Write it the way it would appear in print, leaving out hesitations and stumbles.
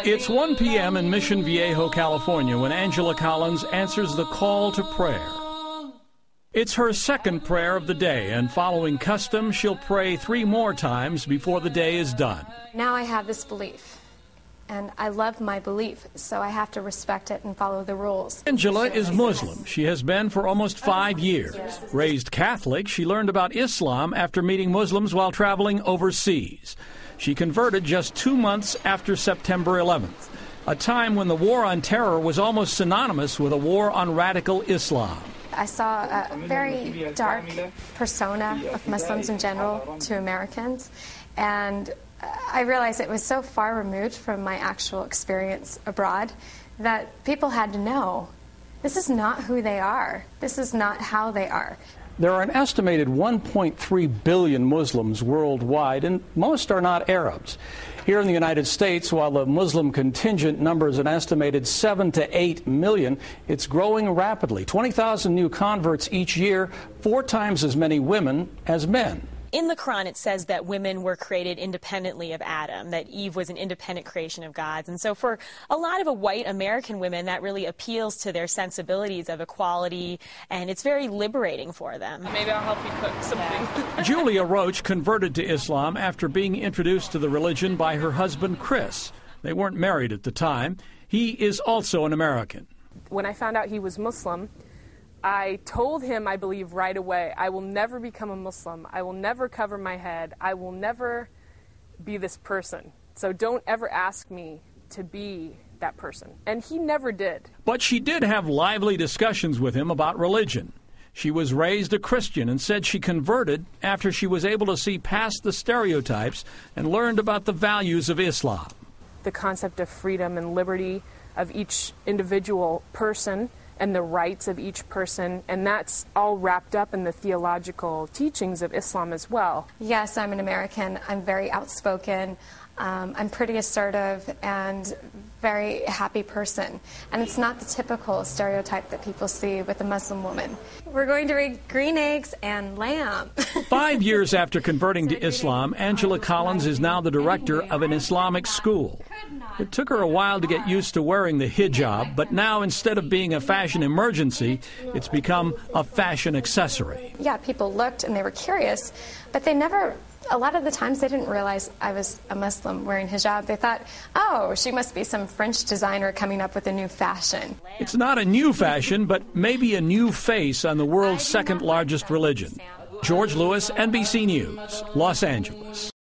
It's 1 p.m. in Mission Viejo, California, when Angela Collins answers the call to prayer. It's her second prayer of the day, and following custom, she'll pray 3 more times before the day is done. Now I have this belief, and I love my belief, so I have to respect it and follow the rules. Angela is Muslim. She has been for almost 5 years. Raised Catholic, she learned about Islam after meeting Muslims while traveling overseas. She converted just 2 months after September 11th, a time when the war on terror was almost synonymous with a war on radical Islam. I saw a very dark persona of Muslims in general to Americans, and I realized it was so far removed from my actual experience abroad that people had to know this is not who they are. This is not how they are. There are an estimated 1.3 billion Muslims worldwide, and most are not Arabs. Here in the United States, while the Muslim contingent numbers an estimated 7 to 8 million, it's growing rapidly. 20,000 new converts each year, 4 times as many women as men. In the Quran, it says that women were created independently of Adam, that Eve was an independent creation of God's. And so for a lot of white American women, that really appeals to their sensibilities of equality, and it's very liberating for them. Maybe I'll help you cook something. Julia Roach converted to Islam after being introduced to the religion by her husband, Chris. They weren't married at the time. He is also an American. When I found out he was Muslim, I told him, I believe, right away, I will never become a Muslim. I will never cover my head. I will never be this person. So don't ever ask me to be that person. And he never did. But she did have lively discussions with him about religion. She was raised a Christian and said she converted after she was able to see past the stereotypes and learned about the values of Islam. The concept of freedom and liberty of each individual person and the rights of each person, and that's all wrapped up in the theological teachings of Islam as well. Yes, I'm an American. I'm very outspoken. I'm pretty assertive and very happy person. And it's not the typical stereotype that people see with a Muslim woman. We're going to read green eggs and lamb. 5 years after converting to Islam, Angela Collins is now the director of an Islamic school. It took her a while to get used to wearing the hijab, but now instead of being a fashion emergency, it's become a fashion accessory. Yeah, people looked and they were curious, but they never, a lot of the times they didn't realize I was a Muslim wearing hijab. They thought, oh, she must be some French designer coming up with a new fashion. It's not a new fashion, but maybe a new face on the world's second largest religion. George Lewis, NBC News, Los Angeles.